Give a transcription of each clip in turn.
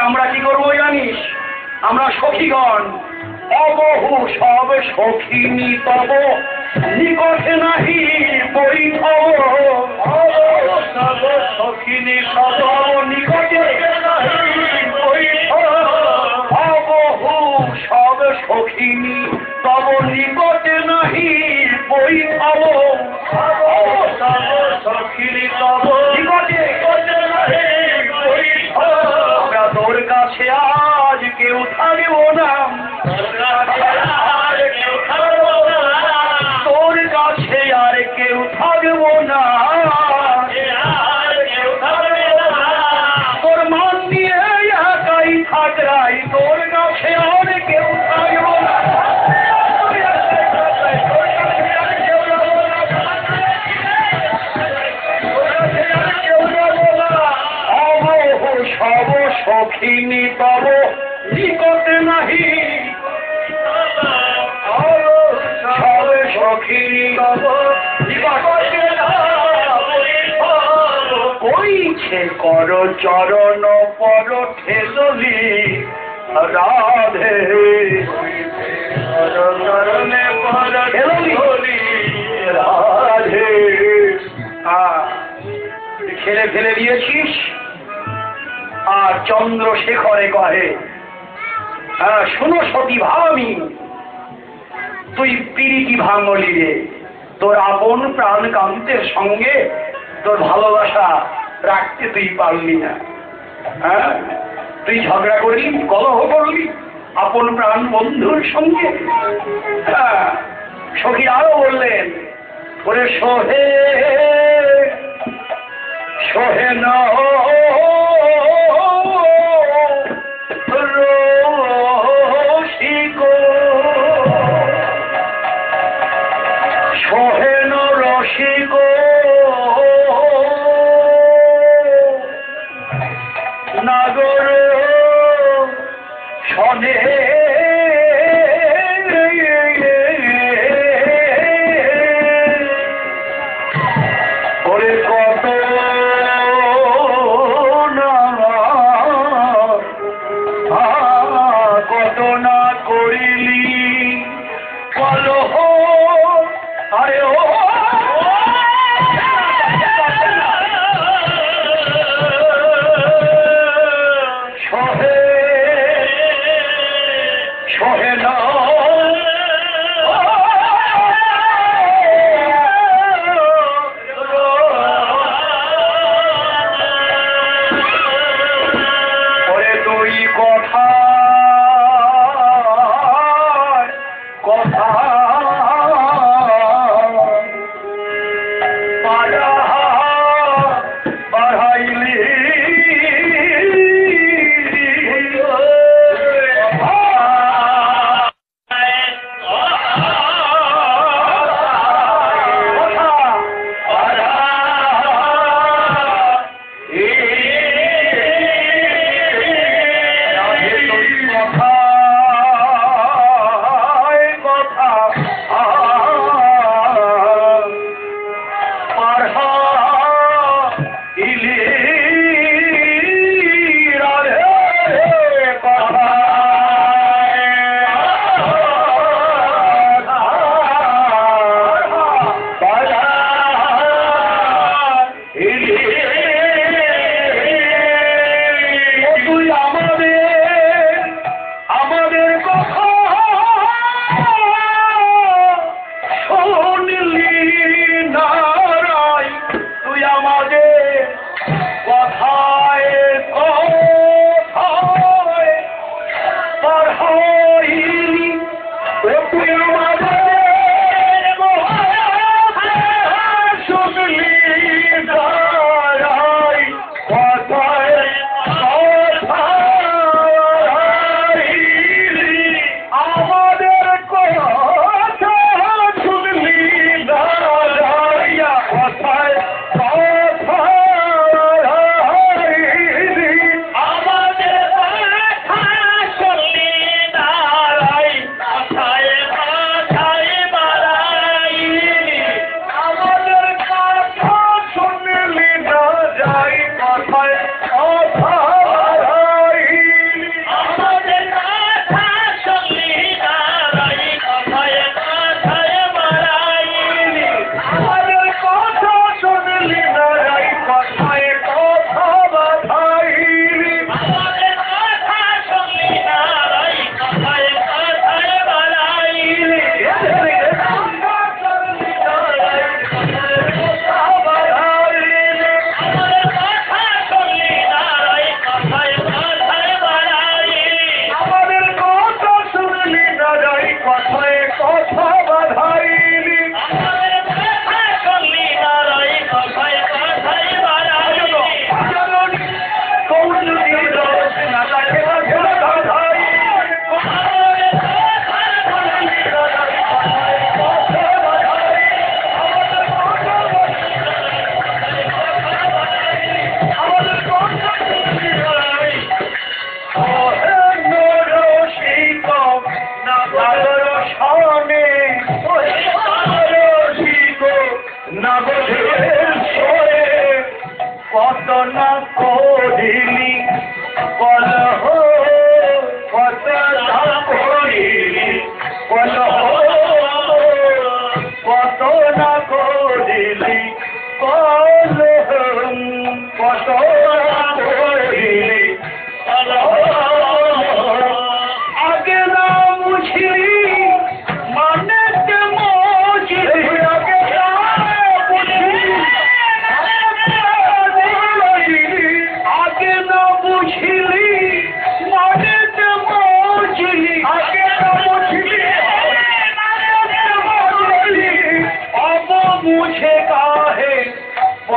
আমরা কি করবো জানিস? আমরা সখীগণ অবহু সব সখিনী তব নিকটে নাহি বৈঠব। সব সখিনী সব নিকটে অবহু সব সখিনী তব নিকটে নাহি বৈঠব। সখিনী তব নিকটে আমরা তোর কাছে আজ কেউ থাকব না, তোর কাছে আর কেউ থাকব না, তোর মান দিয়ে একাই থাকরাই তোর কাছে আর কেউ থাকব না। সব সখিনী তব নিকটে নাহি, সব সখিনী তব নিকটে কইছে কর চরণ পর ঠেললি রাধে, চরণে পর ঠেললি রাধে। খেলে ফেলে দিয়েছিস। আর চন্দ্রশেখরে কহে, শোনো সতী ভাবি, তুই পিরিতি ভাঙলি রে, তোর আপন প্রাণ কান্তের সঙ্গে তোর ভালোবাসা রাখতে তুই পারলি না। হ্যাঁ, তুই ঝগড়া করলি, কলহ করলি আপন প্রাণ বন্ধুর সঙ্গে। হ্যাঁ, সখী আরো বললেন, ওরে সোহে সোহে না সোহেন রসিক নাগর শনে ওরে কত কত না করিলি কলহ। আরে ও সহে সহে না ওরে তুই কথা কথা বাড়াইলি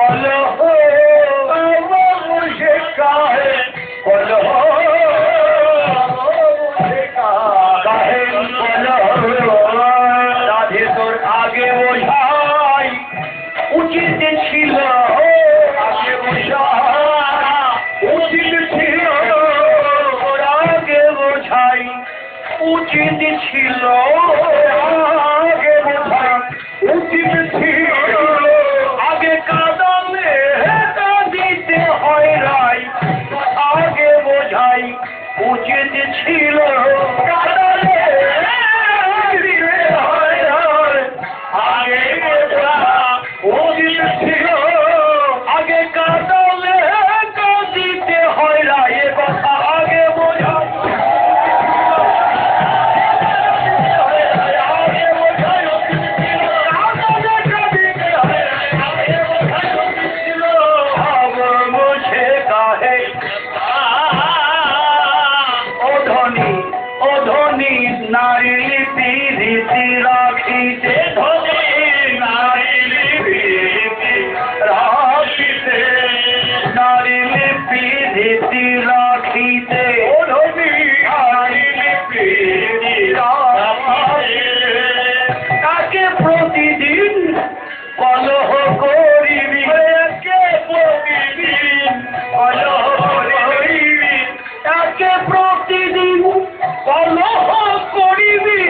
বলো মুঝে কাহে বলো কাহে বলো রাধে তোর আগে বোঝাই উচিত ছিল আগে বোঝাই উচিত ছিল আগে বোঝাই উচিত ছিল আগে বোঝাই উচিত ছিল আগে কাঁদালে কাঁদিতে হয় রাই আগে বোঝাই উচিত ছিল কাঁদালে কাঁদিতে হয় রাই আগে বোঝা উচিত ছিল আগে কাঁদালে কাঁদিতে হয় রাই এ কথা আগে বোঝা নারী প্রীতি রাখিতে ধনী নারী প্রীতি রাখিতে নারী প্রীতি রাখিতে ধনী নারী প্রীতি রাখিতে তাকে প্রতিদিন কলহ করিবি তাকে প্রতিদিন কলহ করিবি তাকে প্রতিদিন কলহ করিবি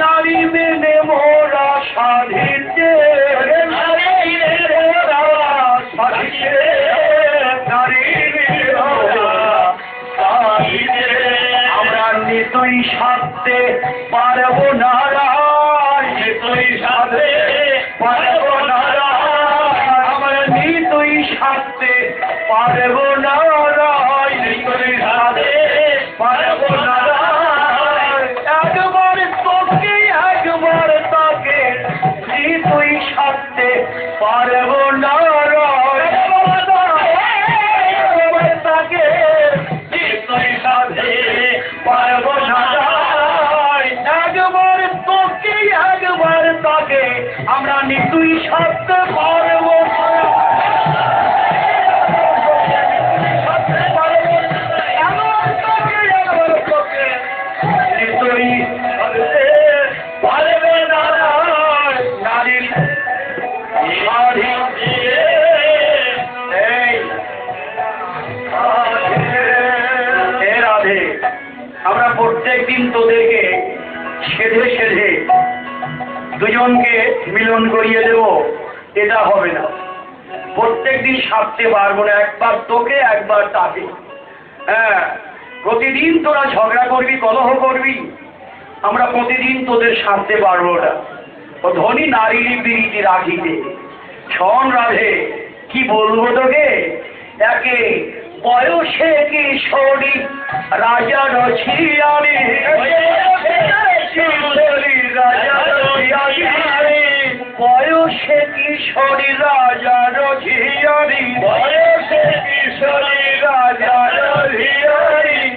নারী মেনে মোরা সাধিতে নারী আমরা নিতই সাধতে পারবো না নিতই সাধতে পারবো না আমরা নিতই সাধতে পারবো না নিতই সাধতে পারবো না একবার তোকে একবার তাকে নিতই সাধতে পারবো না একবার তাকে নিতই সাধতে পারবো না একবার তোকে একবার তাকে আমরা নিতই সাধতে পারবো আমরা প্রত্যেক দিন তোদেরকে সেধে সেধে দুজনকে মিলন করিয়ে দেব এটা হবে না প্রত্যেক দিন সাধতে পারবো না একবার তোকে একবার তাকে হ্যাঁ প্রতিদিন তোরা ঝগড়া করবি কলহ করবি আমরা প্রতিদিন তোদের সাধতে পারবো না ও ধনী নারীর প্রীতি রাখিতে শোন রাধে কি বলবো তোকে একে বয়সে কিশোরী রাজা রছিয়ারি বয়সে কিশোরী রাজা রছিয়ারি বয়সে কিশোরী রাজা রছিয়ারি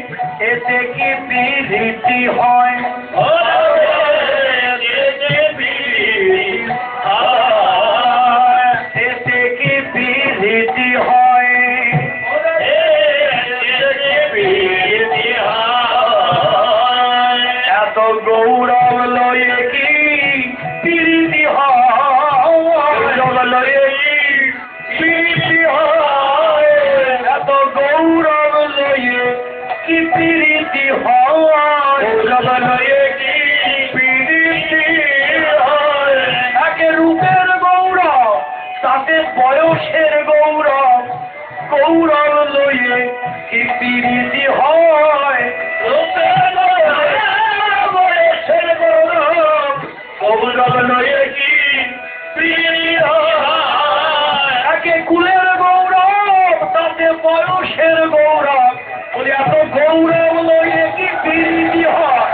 এতে কি প্রীতি হয় এতে কি প্রীতি হয় এত গৌরব লয়ে কি প্রীতি হয় লয়ে কি প্রীতি হয় এত গৌরব লয়ে কি প্রীতি হয় লয়ে কি প্রীতি হয় একে রূপের গৌরব তাতে বয়সের গৌরব গৌরব লয়ে কি প্রীতি হয় বয়সের গৌরব গৌরব লয়ে কি প্রীতি হয় একে কুলের গৌরব তাতে বয়সের গৌরব বলে এত গৌরব লয়ে কি প্রীতি হয়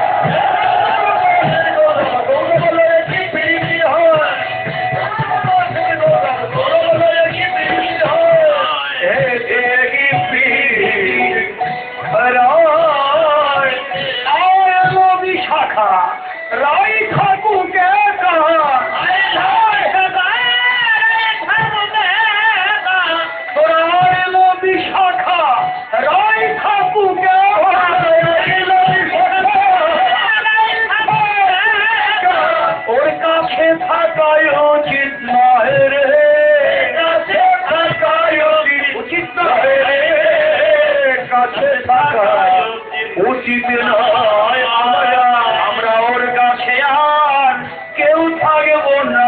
গৌরব লয়ে কি প্রীতি হয় গৌরব লয়ে কি প্রীতি হয় বিশাখা রাই ঠাকুরকে উচিত নয় আমরা ওর কাছে আর কেউ থাকব না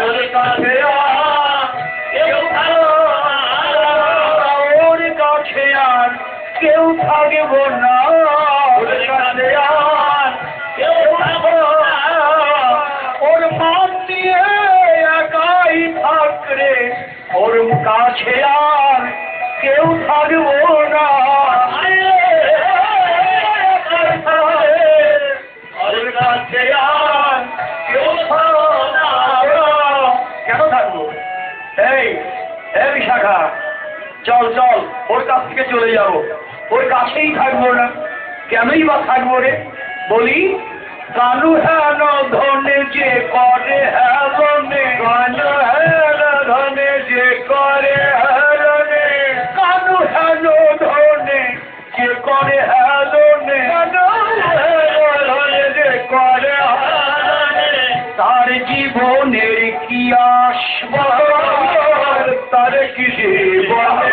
ওর কাছে ওর কাছে আর কেউ থাকব না ওর কাছে আর কেউ থাকব না ওর মান দিয়ে একাই থাকরে ওর কাছে আর কেউ থাকব না ওর কাছে আর কেউ থাকব না কেন থাকবো এই বিশাখা চল চল ওর কাছ থেকে চলে যাবো ওর কাছেই থাকবো না কেনই বা থাকবো রে বলি কানু হেন ধনে যে করে হেলনে কানু হেন ধনে যে করে হেলনে কানু হেন ধনে যে করে হেলনে ধনে যে করে হেলনে তার জীবনের কি আসবা তার কি জীবন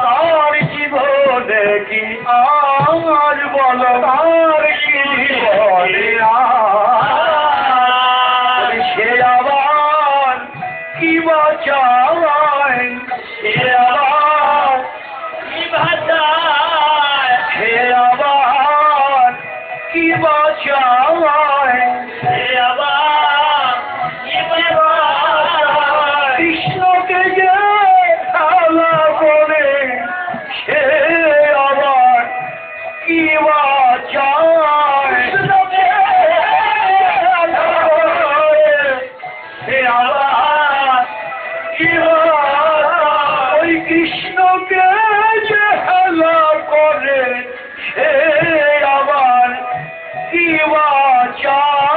তার জীবনে কি আর বল তার কি জীবনে সে আবার কি বাঁচায় সে আবার কি বাঁচায় সে আবার কি বাঁচায় সে আবার কি বাঁচায় কৃষ্ণকে যে খেলা করে সে আবার কি বাঁচায় সে আবার কি ওই কৃষ্ণকে যে খেলা করে সে আবার কি বাঁচায়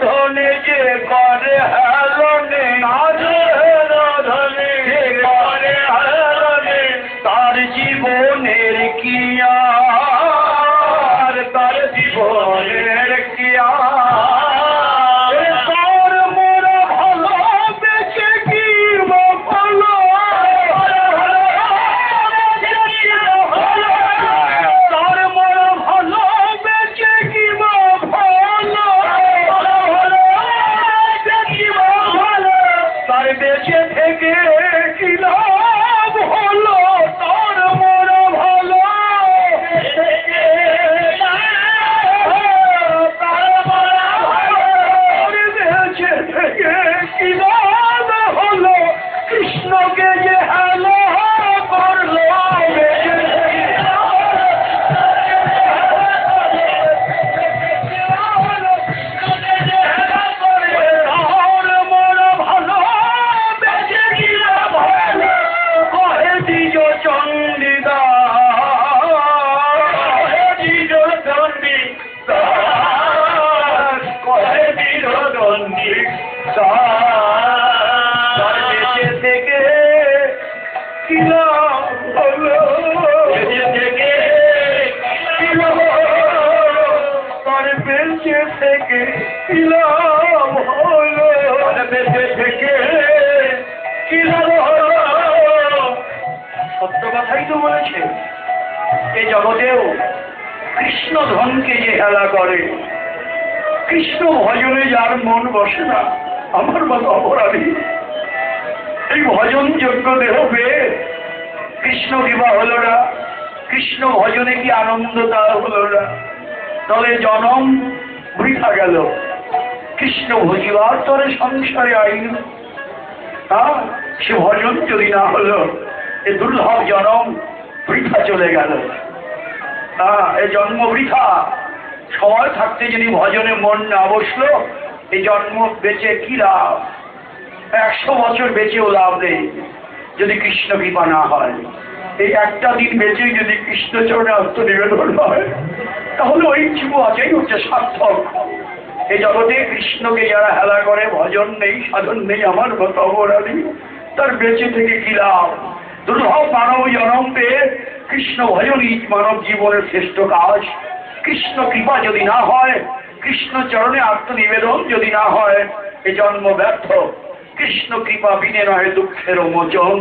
ধনে যে করে হেলনে করে হেলনে তার জীবনের কি আর তার জীবনের কি আর তার মোরা ভালো বেঁচে কি ভালো তার মোরা ভালো বেঁচে কি ভালো তার বেঁচে থেকে কি লাভ হলো তার মোরা ভালো তার মোরা ভালো বেঁচে থেকে কি লাভ হলো কৃষ্ণকে যে হেলা করলো বেঁচে সত্য কথাই তো বলেছে এই জগতেও কৃষ্ণ ধনকে যে হেলা করে কৃষ্ণ ভজনে যার মন বসে না আমার মত অপরাধী এই ভজন যোগ্য দেহ পেয়ে কৃষ্ণ বিবাহ হলো না কৃষ্ণ ভজনে কি আনন্দ তা হলো না তবে জনম বৃথা গেল কৃষ্ণ ভজিবার তরে সংসারে আইন সে ভজন যদি না হলো এই দুর্লভ জনম বৃথা চলে গেল এই জন্ম বৃথা সময় থাকতে যদি ভজনে মন না বসলো এই জন্ম বেঁচে কি লাভ 100 বছর বেঁচেও লাভ নেই যদি কৃষ্ণ কৃপা না হয় এই একটা দিন বেঁচে যদি কৃষ্ণচরণে আত্মনিবেদন হয় তাহলে ওই জীব আজই হচ্ছে সার্থক এই জগতে কৃষ্ণকে যারা হেলা করে ভজন নেই সাধন নেই আমার মত অপরাধী তার বেঁচে থেকে কি লাভ দুর্লভ মানব জনম পেয়ে কৃষ্ণ ভজনই মানব জীবনের শ্রেষ্ঠ কাজ কৃষ্ণ কৃপা যদি না হয় কৃষ্ণ চরণে আত্মনিবেদন যদি না হয় এ জন্ম ব্যর্থ। কৃষ্ণ কৃপা বিনে নয় দুঃখের মোচন,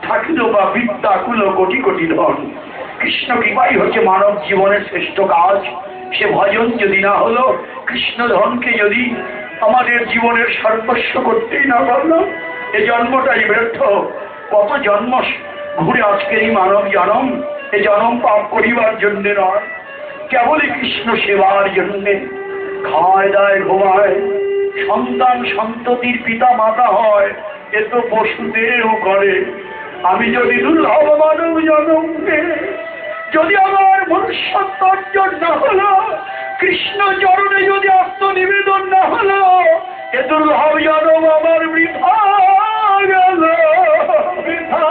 থাকিল বা বিদ্যা কুল কোটি কোটি ধন। কৃষ্ণ কৃপাই হচ্ছে মানব জীবনের শ্রেষ্ঠ কাজ। সে ভজন যদি না হলো, কৃষ্ণ ধনকে যদি আমাদের জীবনের সর্বস্ব করতেই না পারলাম, এ জন্মটাই ব্যর্থ। কত জন্ম ঘুরে আজকের এই মানব জন্ম, এ জন্ম পাপ করিবার জন্যে নয়, কেবলই কৃষ্ণ সেবার জন্যে। খায় দায় ঘুমায়, সন্তান সন্ততির পিতা মাতা হয়, এ তো পশুদেরও করে। আমি যদি দুর্লভ মানব জন্মে, যদি আমার ভবিষ্যৎ অর্জন না হলো, কৃষ্ণ চরণে যদি আত্মনিবেদন না হলো, এ দুর্লভ জন্ম আমার বৃথা গেল, বৃথা।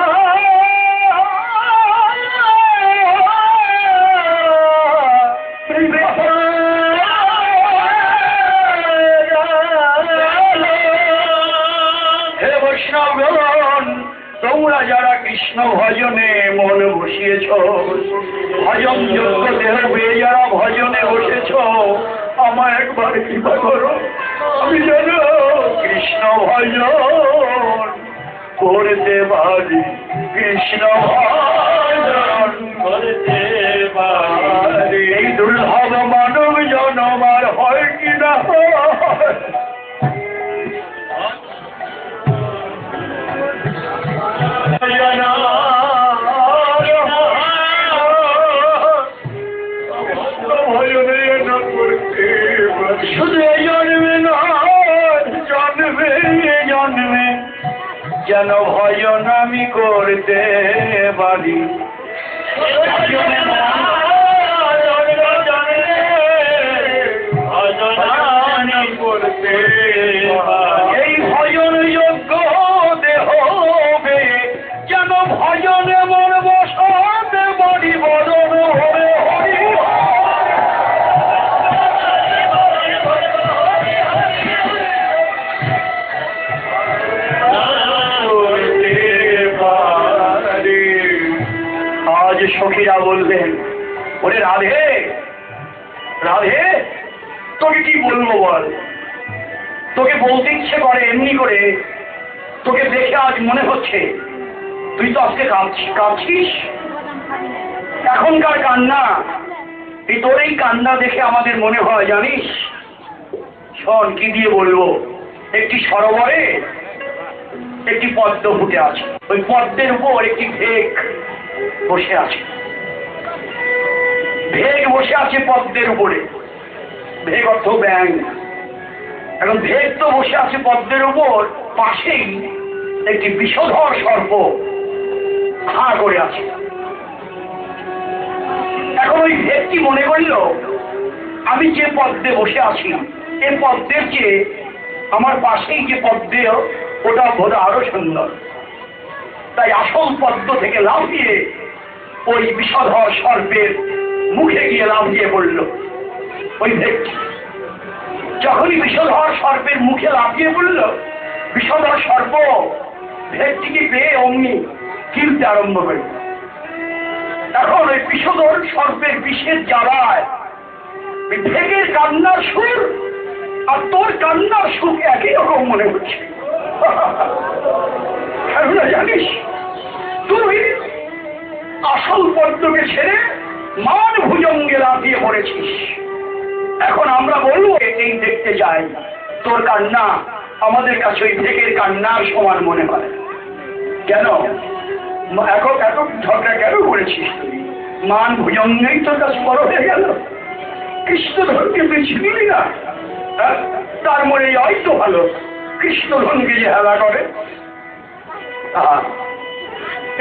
হে বৈষ্ণবগণ, তোমরা যারা কৃষ্ণ ভজনে মন বসিয়েছ, ভজন যোগ্য দেহ পেয়ে যারা ভজনে বসেছ, আমায় একবার কৃপা করো, আমি যেন কৃষ্ণ ভজন করতে পারি, কৃষ্ণ ভজন করতে পারি। এই দুর্লভ মানব জন্ম আর হয় কিনা শুধু জন্মে নয়, জন্মে জন্মে যেন ভজন আমি করতে পারি। এই ভজন যোগ্য দেহ যেন ভজনে মন বসাতে পারি, বদন হরে হরি। আজ সখীরা বলবেন, ওরে রাধে রাধে, তোকে কি বলবো বল, তোকে বলতে ইচ্ছে করে এমনি করে, তোকে দেখে আজ মনে হচ্ছে তুই তো আজকে কাঁদছিস। এখনকার কান্না, এই তোর এই কান্না দেখে আমাদের মনে হয় জানিস, শোন কি দিয়ে বলবো, একটি সরোবরে একটি পদ্ম ফুটে আছে, ওই পদ্মের উপর একটি ভেক বসে আছে। ভেক বসে আছে পদ্মের উপরে, ভেক অর্থ ব্যাং। এখন ভেক তো বসে আছে পদ্মের উপর, পাশেই একটি বিষধর সর্প হাঁ করে আছে। এখন ওই ভেকটি মনে করিল, আমি যে পদ্মে বসে আছি, এই পদ্মের চেয়ে আমার পাশেই যে পদ্মে, ওটা বোধ আরো সুন্দর। তাই আসল পদ্ম থেকে লাফিয়ে ওই বিষধর সর্পের মুখে গিয়ে লাফিয়ে পড়ল। ওই ভেকটি যখনই বিষধর সর্পের মুখে লাফিয়ে পড়ল, বিষধর সর্প ভেকটিকে পেয়ে অমনি কিলতে আরম্ভ করল। এখন ওই বিষধর সর্পের বিষের জ্বালায় ভেকের কান্নার সুর আর তোর কান্নার সুখ একই রকম মনে হচ্ছে। কেননা জানিস, তুই আসল পদ্মকে ছেড়ে মান ভুজঙ্গে লাফিয়ে পড়েছিস। এখন আমরা বলবো এই দেখতে চাই, তোর কান্না আমাদের কাছে ওই ভেকের কান্নার সমান মনে হয়। কেন এত ঝগড়া কেন করেছিস তুই? মান ভুজঙ্গেই তোর কাছে বড় হয়ে গেল, কৃষ্ণ ধনকে তুই ছিলি না। তার মনে হয়তো ভালো কৃষ্ণ ধনকে যে হেলা করে।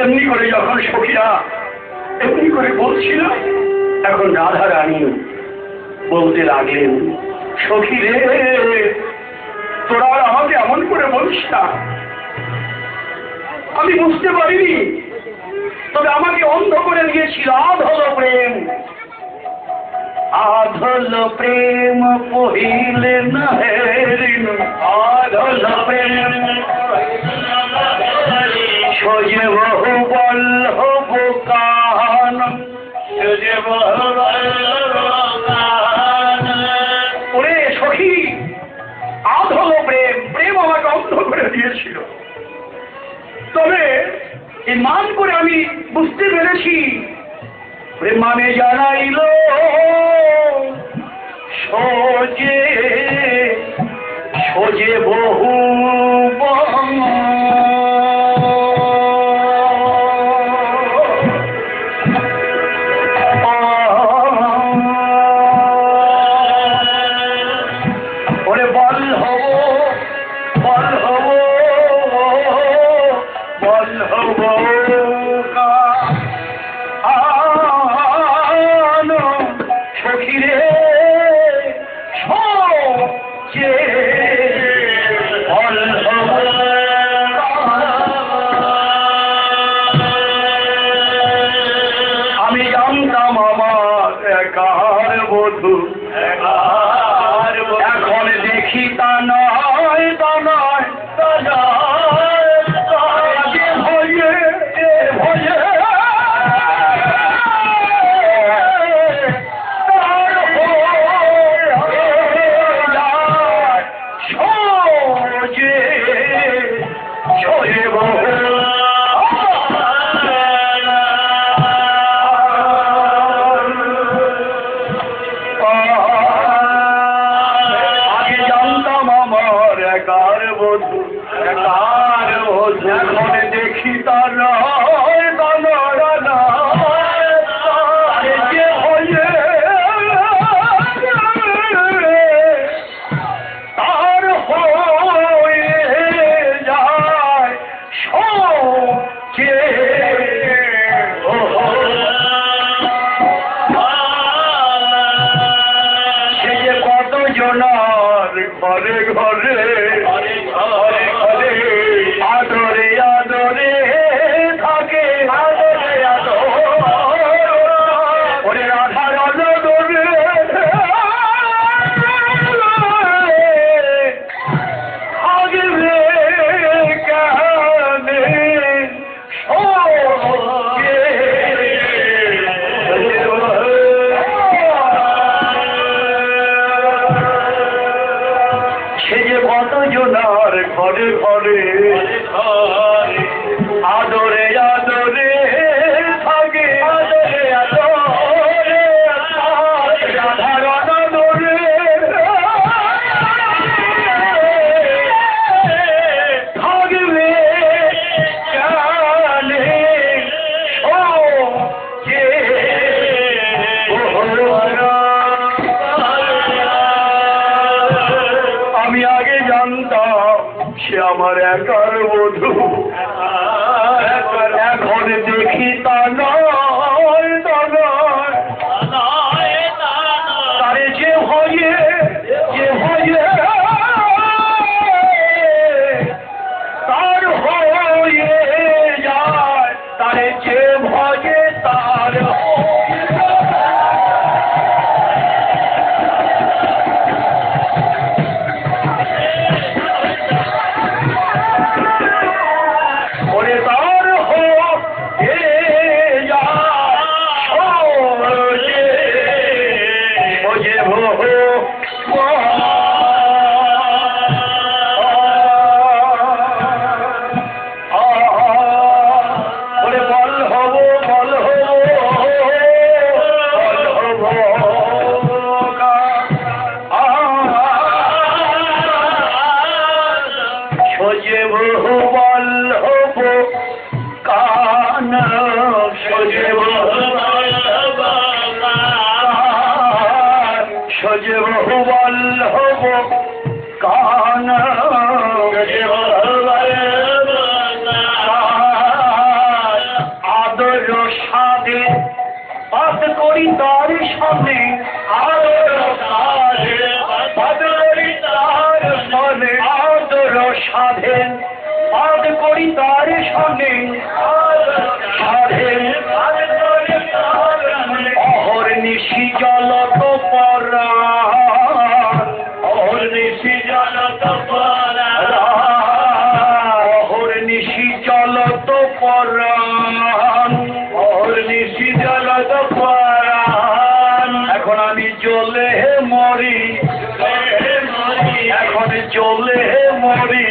এমনি করে যখন সখীরা এমনি করে বলছিল, এখন রাধা রানী বলতে লাগলেন, সখী রে, তোরা আমাকে এমন করে বলিস না। আমি বুঝতে পারিনি, তবে আমাকে অন্ধ করে দিয়েছিল আধল প্রেম। আধল প্রেম পহিলে না হেরিন, আধল প্রেম সোজে বহু বল্লভ কান, সোজে বহু বল্লভ কান। ওরে করেছিল। তবে এই মান করে আমি বুঝতে পেরেছি মানে জানাইল সোজে সোজে বহু ওরে বল হব বল হব বল হব সখিরে আমি জানতাম আমার একার বধূ এখন দেখি তা নয় তা নয় তা নয় ভয়ে ভয়ে দেখি তার তার হয়ে যায় সে যে কত জনার ঘরে ঘরে আদরে আদরে থাকে আদরে আদরে ওরে রাধার আদরে আগবে কানে সে যে কত জনার ঘরে ঘরে আদরে আদরে থাকে আদরে আদরে রাধার আদরে থাকবে জানে আমি আগে জানতাম সে আমার একার বধূ এখন দেখি তা নয় তা নয় তারে যে ভয়ে তার হয়ে যায় তারে যে ভয়ে তার ওরে তার হয়ে যায় ওরে বল হব বল হব বল হব সোজে বহু বল হব কান সোজে সোজে বহু বল হব কান আদর সাদে পাত করি তার সামনে আদর সাধে পাত করি তার সামনে আদর সাধে পাত করি তার সামনে সাধে অহর নিশি জলত পরাণ অহর নিশি জলত পরাণ অহর নিশি জলত পরাণ অহর নিশি জলত পরাণ এখন আমি জ্বলে মরি এখন জ্বলে মরি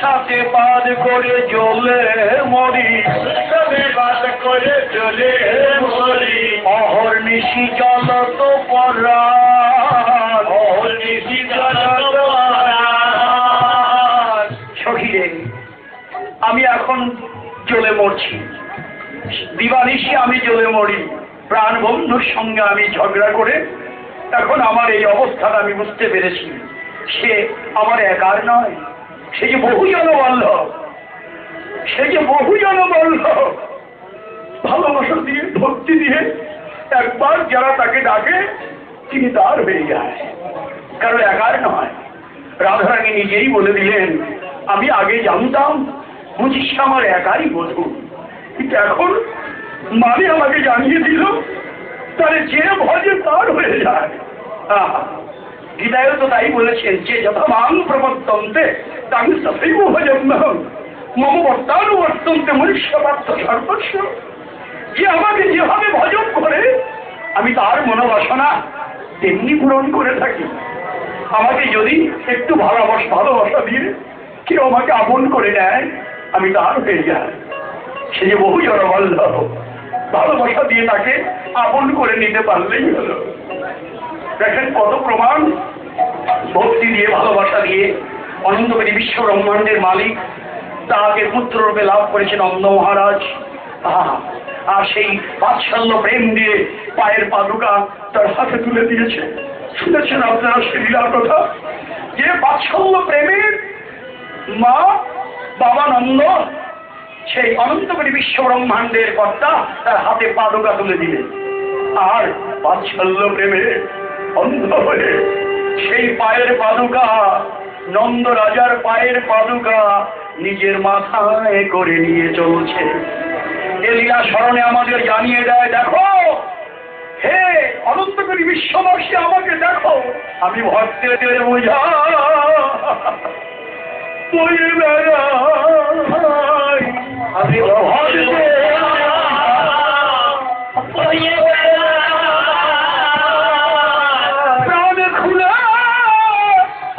সাথে বাদ করে জ্বলে মরি, সাথে বাদ করে চলে মরি, অহর্নিশি জ্বলত পরাণ, অহর্নিশি জ্বলত পরাণ। সখীরে, আমি এখন জ্বলে মরছি, দিবানিশি আমি জ্বলে মরি। প্রাণ বন্ধুর সঙ্গে আমি ঝগড়া করে এখন আমার এই অবস্থাটা আমি বুঝতে পেরেছি। সে আমার একার নয়, সে যে বহুজন বল্লভ, সে যে বহুজন বল্লভ। ভালোবাসা দিয়ে, ভক্তি দিয়ে একবার যারা তাকে ডাকে তিনি তার হয়ে যায়, কারণ একার নয়। রাধারানী নিজেই বলে দিলেন, আমি আগে জানতাম বুঝিস আমার একারই বধূ, কিন্তু এখন মানে আমাকে জানিয়ে দিল তাহলে যে ভজে তার হয়ে যায়। গীতায় তো তাই বলেছেন, যে যথাবাং প্রবর্তন্তে তাকে সথৈব ভজন্যহম মম বর্তানুবর্তন্তে মনুষ্য পার্থ সর্বস্ব। যে আমাকে যেভাবে ভজন করে আমি তার মনোবাসনা তেমনি পূরণ করে থাকি। আমাকে যদি একটু ভালোবাসা দিয়ে কেউ আমাকে আপন করে নেয় আমি তার হয়ে যাই। সে যে বহু জনবল্লভ, ভালোবাসা দিয়ে তাকে আপন করে নিতে পারলেই হলো। দেখেন কত প্রমাণ, ভক্তি দিয়ে, ভালোবাসা দিয়ে অনন্তকারী বিশ্ব ব্রহ্মাণ্ডের মালিক তাকে পুত্ররূপে লাভ করেছেন নন্দ মহারাজ। আর সেই বাৎসল্য প্রেম দিয়ে পায়ের পাদুকা তার হাতে তুলে দিয়েছে। শুনেছেন আপনারা সে লীলার কথা, যে বাৎসল্য প্রেমের মা বাবা নন্দ সেই অনন্তকারী বিশ্ব ব্রহ্মাণ্ডের কর্তা তার হাতে পাদুকা তুলে দিলেন। আর বাৎসল্য প্রেমে অন্ধ হয়ে সেই পায়ের পাদুকা, নন্দ রাজার পায়ের পাদুকা নিজের মাথায় করে নিয়ে চলছে। এ লীলা স্মরণে আমাদের জানিয়ে দেয়, দেখো হে অনন্তকারী বিশ্ববাসী, আমাকে দেখো, আমি ভক্তের বোঝা বয়ে বেড়াই, আমি প্রাণ খুলে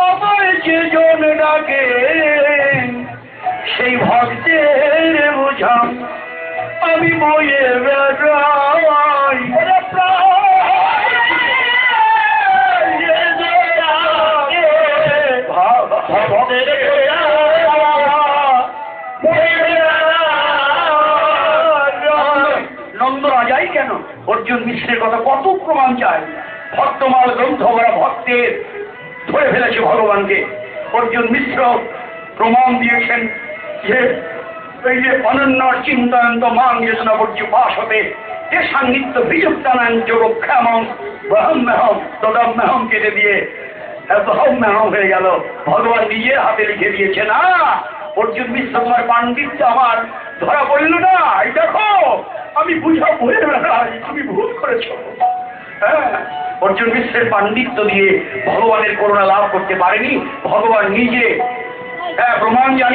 আমায় যে জন ডাকে সেই ভক্তের বোঝা আমি বয়ে বেড়াই। নন্দ রাজাই কেন, অর্জুন মিশ্রের কথা কত প্রমাণ চায়। ভক্তমাল গ্রন্থ ভরা ভক্তের ধরে ফেলেছে ভগবানকে। অর্জুন মিশ্র প্রমাণ দিয়েছেন যে এই যে অনন্য চিন্তায়ন্ত মান যোজনা বর্জ্য পাশ হতে যে সান্নিধ্য বিযুক্তানান যোগক্ষামম বহম্যহম তদম্যহম কেটে দিয়ে বহম্যহম হয়ে গেল। ভগবান নিজের হাতে লিখে দিয়েছে। না, অর্জুন মিশ্র তোমার পাণ্ডিত্য আমার ধরা পড়ল না, এই দেখো আমি বুঝা বলে বেড়াই, তুমি ভুল করেছ। হ্যাঁ, অর্জুন মিশ্রের পাণ্ডিত্য দিয়ে ভগবানের করুণা লাভ করতে পারেনি, ভগবান নিজে প্রমাণ জানি